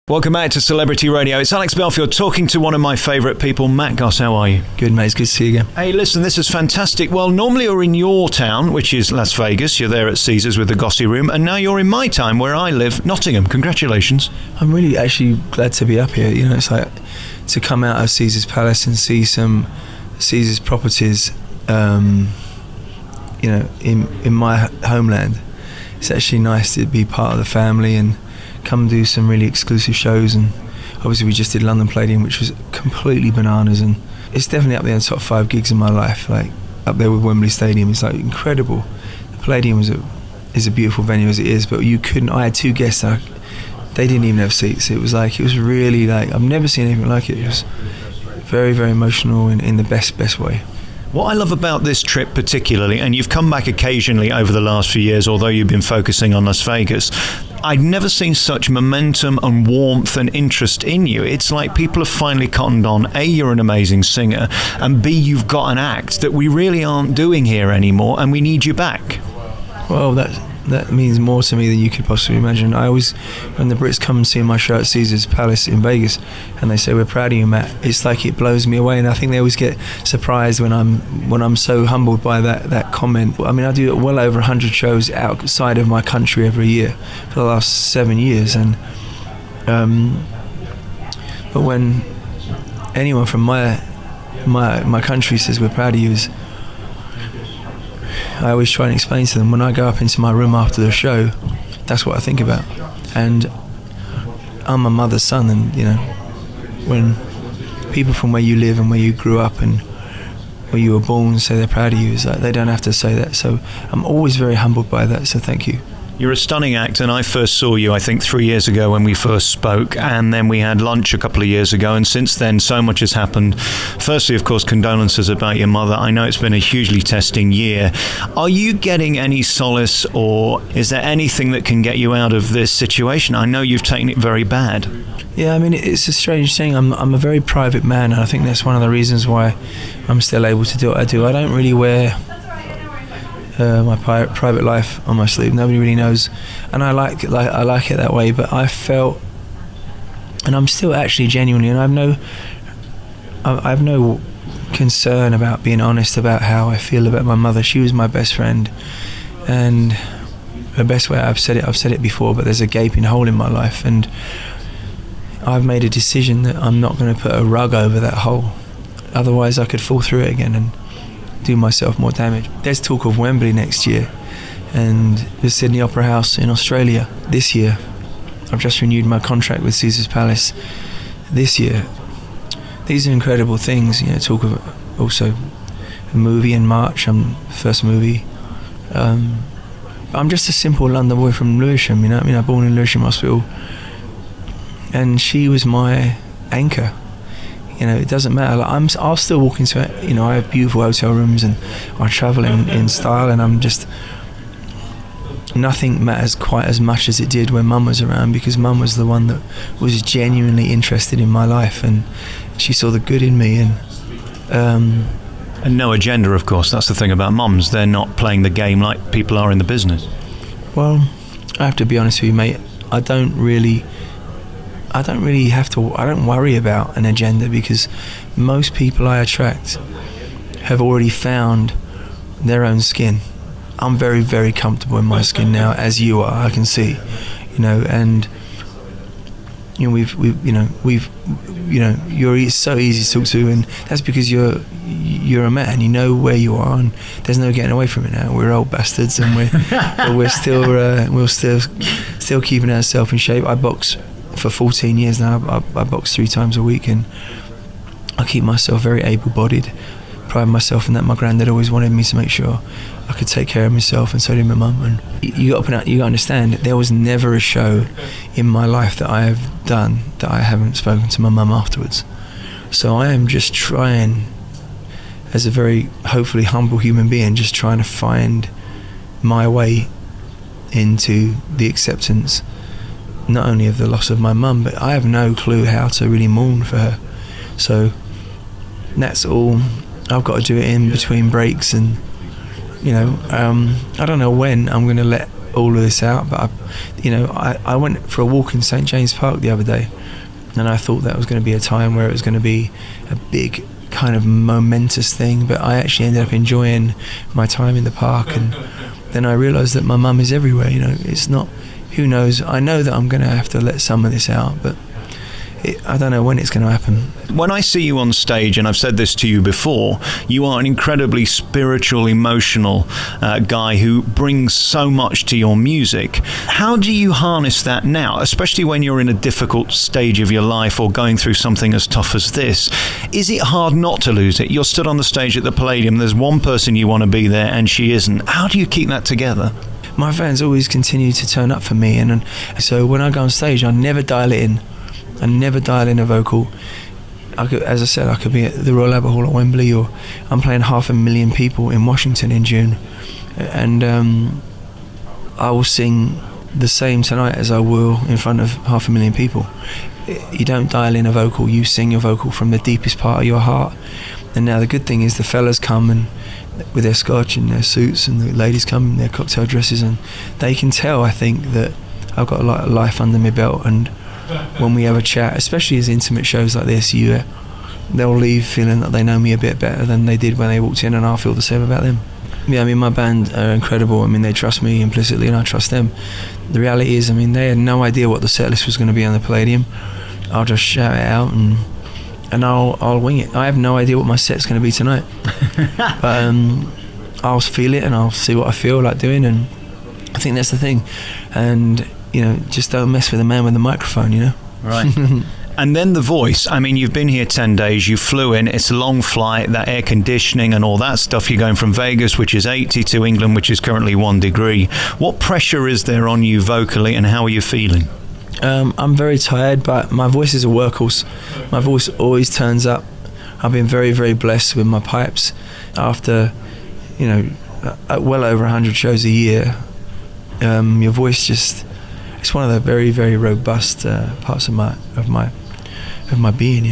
Welcome back to Celebrity Radio. It's Alex Belfield talking to one of my favourite people, Matt Goss. How are you? Good, mate. It's good to see you again. Hey, listen, this is fantastic. Well, normally you're in your town, which is Las Vegas. You're there at Caesars with the Gossy Room. And now you're in my town, where I live, Nottingham. Congratulations. I'm really actually glad to be up here. You know, it's like to come out of Caesars Palace and see some Caesars properties, in my homeland. It's actually nice to be part of the family and come do some really exclusive shows. And obviously we just did London Palladium, which was completely bananas, and it's definitely up there in the top 5 gigs in my life, like up there with Wembley Stadium. It's like incredible. The Palladium is a beautiful venue as it is, but I had 2 guests, they didn't even have seats. It was really like, I've never seen anything like it. It was very, very emotional in the best way. What I love about this trip particularly, and you've come back occasionally over the last few years, although you've been focusing on Las Vegas, I'd never seen such momentum and warmth and interest in you. It's like people have finally cottoned on, A, you're an amazing singer, and B, you've got an act that we really aren't doing here anymore, and we need you back. Well, that means more to me than you could possibly imagine. When the Brits come and see my show at Caesars Palace in Vegas, and they say, "We're proud of you, Matt," it's like it blows me away, and I think they always get surprised when I'm so humbled by that comment. I mean, I do well over 100 shows outside of my country every year for the last 7 years, and but when anyone from my country says we're proud of you, I always try and explain to them, when I go up into my room after the show, that's what I think about. And I'm a mother's son, and when people from where you live and where you grew up and where you were born say they're proud of you, it's like they don't have to say that. So I'm always very humbled by that, so thank you. You're a stunning act, and I first saw you, I think, 3 years ago when we first spoke, and then we had lunch a couple of years ago, and since then so much has happened. Firstly, of course, condolences about your mother. I know it's been a hugely testing year. Are you getting any solace, or is there anything that can get you out of this situation? I know you've taken it very bad. Yeah, I mean, it's a strange thing. I'm a very private man, and I think that's one of the reasons why I'm still able to do what I do. I don't really wear my private life on my sleeve. Nobody really knows, and I like it that way. But I felt, and I'm still actually genuinely, and I have no concern about being honest about how I feel about my mother. She was my best friend, and the best way I've said it before, but there's a gaping hole in my life, and I've made a decision that I'm not going to put a rug over that hole. Otherwise I could fall through it again and do myself more damage. There's talk of Wembley next year, and the Sydney Opera House in Australia this year. I've just renewed my contract with Caesars Palace this year. These are incredible things. Talk of also a movie in March, first movie. I'm just a simple London boy from Lewisham, I was born in Lewisham Hospital, and she was my anchor. It doesn't matter. I'll still walk into it. I have beautiful hotel rooms, and I travel in style, and nothing matters quite as much as it did when Mum was around, because Mum was the one that was genuinely interested in my life, and she saw the good in me, and no agenda, of course. That's the thing about mums. They're not playing the game like people are in the business. Well, I have to be honest with you, mate. I don't worry about an agenda, because most people I attract have already found their own skin. I'm very, very comfortable in my skin now, as you are, I can see, and you're so easy to talk to, and that's because you're a man. You know where you are, and there's no getting away from it now. We're old bastards, and we're still keeping ourselves in shape. I box for 14 years now. I box 3 times a week, and I keep myself very able-bodied. Pride myself in that. My granddad always wanted me to make sure I could take care of myself, and so did my mum. And you got to understand, there was never a show in my life that I have done that I haven't spoken to my mum afterwards. So I am just trying, as a very hopefully humble human being, just trying to find my way into the acceptance, not only of the loss of my mum, but I have no clue how to really mourn for her. So that's all. I've got to do it in between breaks, and I don't know when I'm going to let all of this out, but I went for a walk in St James Park the other day, and I thought that was going to be a time where it was going to be a big kind of momentous thing, but I actually ended up enjoying my time in the park, and then I realised that my mum is everywhere. It's not, who knows, I know that I'm going to have to let some of this out, but I don't know when it's going to happen. When I see you on stage, and I've said this to you before, you are an incredibly spiritual, emotional guy who brings so much to your music. How do you harness that now, especially when you're in a difficult stage of your life or going through something as tough as this? Is it hard not to lose it? You're stood on the stage at the Palladium, there's one person you want to be there and she isn't. How do you keep that together? My fans always continue to turn up for me, and so when I go on stage, I never dial it in. I never dial in a vocal. As I said, I could be at the Royal Albert Hall at Wembley, or I'm playing 500,000 people in Washington in June, and I will sing the same tonight as I will in front of 500,000 people. You don't dial in a vocal, you sing your vocal from the deepest part of your heart. And now the good thing is the fellas come and with their scotch and their suits, and the ladies come in their cocktail dresses, and they can tell, I think, that I've got a lot of life under my belt. And when we have a chat, especially as intimate shows like this, they'll leave feeling that they know me a bit better than they did when they walked in, and I'll feel the same about them. Yeah, I mean, my band are incredible. I mean, they trust me implicitly and I trust them. The reality is, I mean, they had no idea what the set list was going to be on the Palladium. I'll just shout it out and I'll wing it. I have no idea what my set's going to be tonight. But I'll feel it and I'll see what I feel like doing, and I think that's the thing. And just don't mess with the man with the microphone, Right. And then the voice. I mean, you've been here 10 days, you flew in, it's a long flight, that air conditioning and all that stuff. You're going from Vegas, which is 80, to England, which is currently 1 degree. What pressure is there on you vocally, and how are you feeling? I'm very tired, but my voice is a workhorse. My voice always turns up. I've been very, very blessed with my pipes. After, well over 100 shows a year, your voice just... It's one of the very, very robust parts of my being,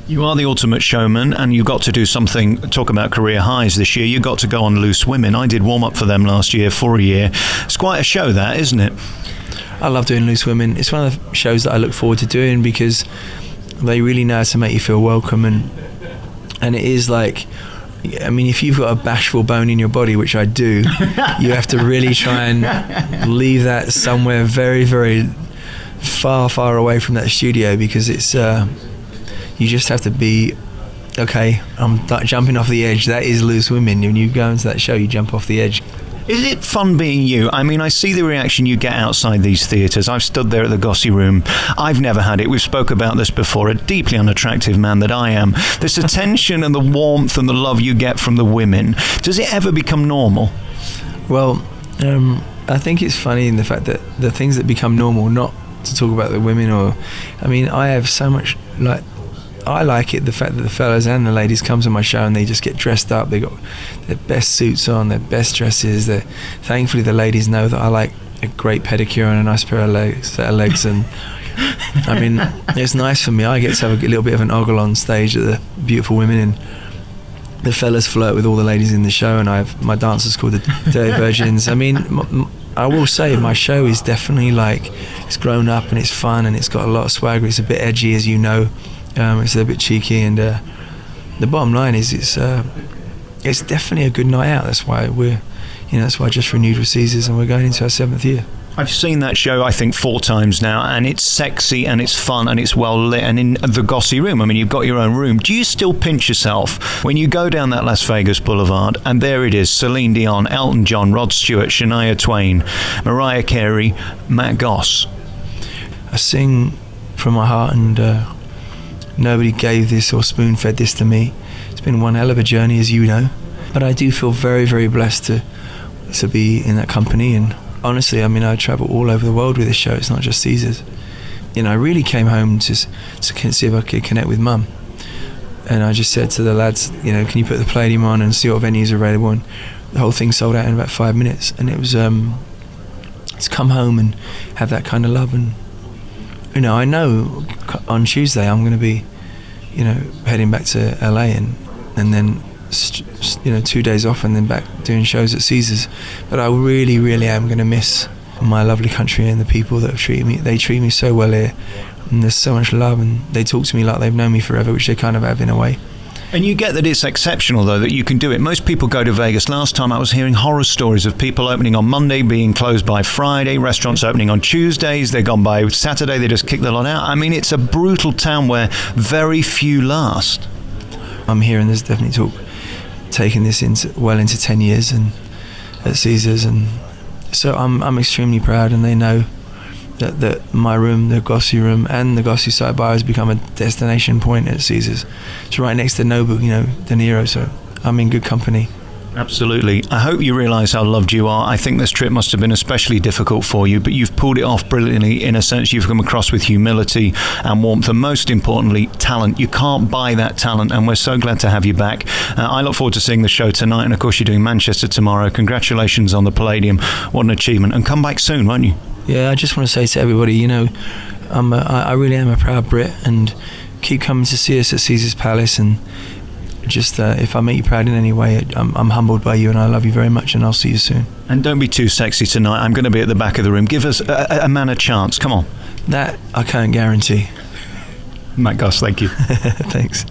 You are the ultimate showman, and you got to do something, talk about career highs this year. You got to go on Loose Women. I did warm up for them last year for a year. It's quite a show, that, isn't it? I love doing Loose Women. It's one of the shows that I look forward to doing because they really know how to make you feel welcome, and it is like, I mean, if you've got a bashful bone in your body, which I do, you have to really try and leave that somewhere very, very far, far away from that studio, because it's you just have to be, okay, I'm jumping off the edge. That is Loose Women. When you go into that show, you jump off the edge. Is it fun being you? I mean, I see the reaction you get outside these theatres. I've stood there at the Gossy Room. I've never had it. We've spoke about this before. A deeply unattractive man that I am. This attention and the warmth and the love you get from the women. Does it ever become normal? Well, I think it's funny in the fact that the things that become normal, not to talk about the women, I mean, I have so much, I like it, the fact that the fellas and the ladies come to my show and they just get dressed up. They got their best suits on, their best dresses. Thankfully, the ladies know that I like a great pedicure and a nice set of legs. And I mean, it's nice for me. I get to have a little bit of an ogle on stage at the beautiful women, and the fellas flirt with all the ladies in the show. And my dancers called the Dirty Virgins. I mean, I will say my show is definitely it's grown up and it's fun and it's got a lot of swagger. It's a bit edgy, as you know. It's a bit cheeky, and the bottom line is it's definitely a good night out. That's why that's why I just renewed with Caesars, and we're going into our 7th year. I've seen that show, I think, 4 times now, and it's sexy and it's fun and it's well lit. And in the Gossy Room, I mean, you've got your own room. Do you still pinch yourself when you go down that Las Vegas Boulevard and there it is, Celine Dion, Elton John, Rod Stewart, Shania Twain, Mariah Carey, Matt Goss? I sing from my heart, and nobody gave this or spoon-fed this to me. It's been one hell of a journey, as you know. But I do feel very, very blessed to be in that company. And honestly, I mean, I travel all over the world with this show. It's not just Caesars. I really came home to see if I could connect with Mum. And I just said to the lads, can you put the Palladium on and see what venues are available? And the whole thing sold out in about 5 minutes. And it was to come home and have that kind of love. And I know on Tuesday I'm going to be, heading back to LA, and then 2 days off and then back doing shows at Caesars. But I really, really am going to miss my lovely country and the people that have treated me. They treat me so well here, and there's so much love, and they talk to me like they've known me forever, which they kind of have in a way. And you get that it's exceptional, though, that you can do it. Most people go to Vegas. Last time I was hearing horror stories of people opening on Monday, being closed by Friday, restaurants opening on Tuesdays, they're gone by Saturday, they just kick the lot out. I mean, it's a brutal town where very few last. I'm here, and there's definitely talk taking this into 10 years and at Caesars, and so I'm extremely proud, and they know that my room, the Gossi room and the Gossi side bar has become a destination point at Caesars. It's right next to Nobu, De Niro, so I'm in good company. Absolutely. I hope you realise how loved you are. I think this trip must have been especially difficult for you, but you've pulled it off brilliantly. In a sense, you've come across with humility and warmth, and most importantly, talent. You can't buy that talent, and we're so glad to have you back. I look forward to seeing the show tonight, and of course you're doing Manchester tomorrow. Congratulations on the Palladium. What an achievement. And come back soon, won't you? Yeah, I just want to say to everybody, I really am a proud Brit, and keep coming to see us at Caesars Palace, and just if I make you proud in any way, I'm humbled by you, and I love you very much, and I'll see you soon. And don't be too sexy tonight. I'm going to be at the back of the room. Give us a man a chance. Come on. That I can't guarantee. Matt Goss, thank you. Thanks.